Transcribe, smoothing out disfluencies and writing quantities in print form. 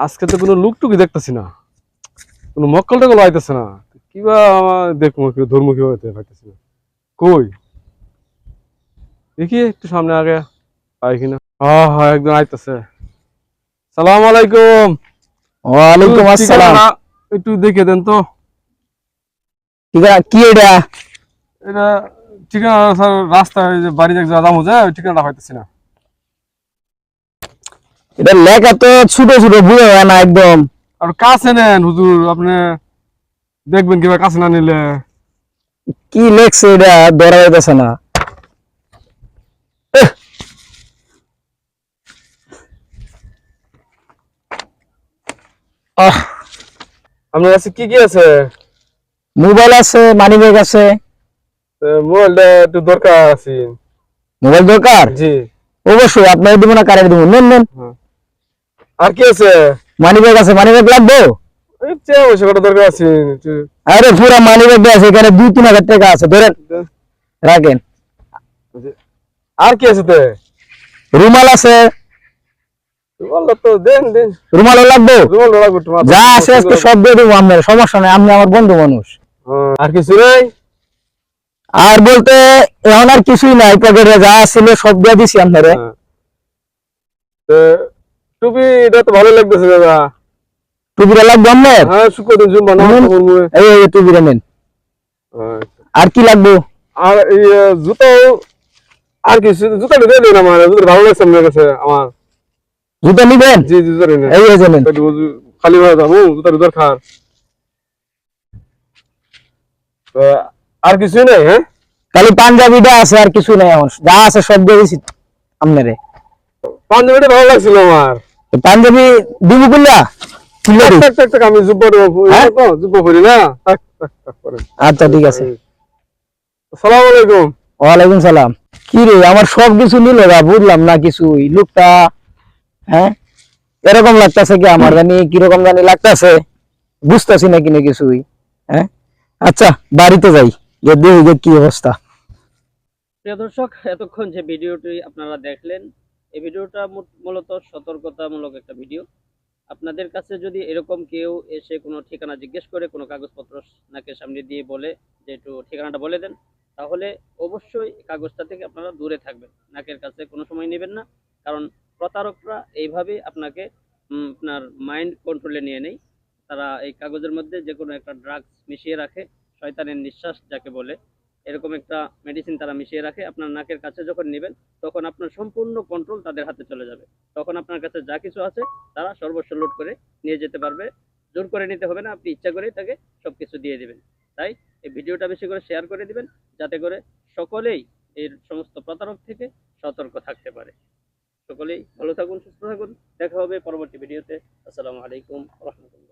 আজকে তো কোনো লুকটুকি দেখতেছি না, কোনো মক্কল টক্কল আইতেছে না। কিবা দেখবো কি ধর্ম কিভাবে পাইতেছি না। কই দেখি একটু সামনে আগে পাই কিনা। হ্যাঁ হ্যাঁ একজন আইতেছে। সালাম আলাইকুম। ওয়ালাইকুম আসসালাম। একটু দেখে দেন তো। কি এটা? এটা ঠিকানা স্যার, রাস্তায় যে বাড়ির এক জায়গা যাবো, ওই ঠিকানাটা পাইতেছি না। এটা লেখা তো ছোট ছোট বুঝে হয় না একদম। আর কাছে নেন হুজুর, আপনি দেখবেন কিভাবে কাছে না নিলে। কি লেখছে এটা ধরা যাইতেছে না। এহ, আহ, আপনার কাছে কি কি আছে? মোবাইল আছে, মানি ব্যাগ আছে। মোবাইলটা একটু দরকার আছে। মোবাইল দরকার? জি। অবশ্যই আপনার দিব না, কারে দিব? নেন নেন। হ্যাঁ। আর কি আছে? মানি ব্যাগ আছে, মানি ব্যাগ লাগবে? এই চেয়ে বসে কটা দরকার আছে। আরে পুরা মানি ব্যাগ আছে, এখানে 2-3 হাজার টাকা আছে, ধরেন রাখেন। আর কি আছে? রুমাল আছে। রুমালটা তো দেন দেন। রুমালও লাগবে? রুমালটা লাগবে তোমার। যা আছে আজকে সব দিয়ে দেবো আপনার, সমস্যা নাই, আপনি আমার বন্ধু মানুষ। আর কিছু নাই? আর বলতে এখন আর কিছুই নাই, পকেটে যা ছিল সব দিয়ে দিছি আপনারে। টুপিটা তো ভালো লাগতেছে দাদা। টুপিটা লাগবে আপনার? হ্যাঁ, শুক্রদিন জুম্মা না করবো। এই টুপিটা নেন। আর কি লাগবে? আর এই জুতো, আর কি জুতাটা দিয়ে দিন আমার, জুতো ভালো লাগছে আমার কাছে। আমার জুতো নিবেন? জি জুতো নেন। এই যে নেন। খালি হয়ে যাবো, জুতার দরকার। আর কিছুই নেই? হ্যাঁ, খালি পাঞ্জাবিটা আছে, আর কিছু নাই, এখন যা আছে সব দিয়ে দিছি আপনারে। পাঞ্জাবিটা ভালো লাগছিল আমার। পাঞ্জাবি দিব কুল্লা? আমি জুব্বা জুব্বা করি না। আচ্ছা ঠিক আছে। আসসালামু আলাইকুম। ওয়ালাইকুম সালাম। কি রে, আমার সব কিছু নিল গা, বুঝলাম না কিছুই। লোকটা হ্যাঁ এরকম লাগতেছে কি, আমার জানি কিরকম জানি লাগতেছে, বুঝতেছি না কিনে কিছুই। হ্যাঁ আচ্ছা, বাড়িতে যাই, যে দেখি যে কি অবস্থা। প্রিয় দর্শক, এতক্ষণ যে ভিডিওটি আপনারা দেখলেন, এই ভিডিওটা মূলত সতর্কতামূলক একটা ভিডিও। আপনাদের কাছে যদি এরকম কেউ এসে কোনো ঠিকানা জিজ্ঞেস করে, কোনো কাগজপত্র নাকের সামনে দিয়ে বলে যে একটু ঠিকানাটা বলে দেন, তাহলে অবশ্যই কাগজটা থেকে আপনারা দূরে থাকবেন, নাকের কাছে কোনো সময় নেবেন না। কারণ প্রতারকরা এইভাবে আপনাকে আপনার মাইন্ড কন্ট্রোলে নিয়ে নেয়। তারা এই কাগজের মধ্যে যে কোনো একটা ড্রাগস মিশিয়ে রাখে, শয়তানের নিঃশ্বাস যাকে বলে, এরকম একটা মেডিসিন তারা মিশিয়ে রাখে। আপনার নাকের কাছে যখন নেবেন, তখন আপনার সম্পূর্ণ কন্ট্রোল তাদের হাতে চলে যাবে। তখন আপনার কাছে যা কিছু আছে তারা সর্বস্ব লুট করে নিয়ে যেতে পারবে। জোর করে নিতে হবে না, আপনি ইচ্ছা করেই তাকে সবকিছু দিয়ে দিবেন। তাই এই ভিডিওটা বেশি করে শেয়ার করে দিবেন, যাতে করে সকলেই এর সমস্ত প্রতারক থেকে সতর্ক থাকতে পারে। সকলেই ভালো থাকুন, সুস্থ থাকুন। দেখা হবে পরবর্তী ভিডিওতে। আসসালামু আলাইকুম ওয়া রাহমাতুল্লাহ।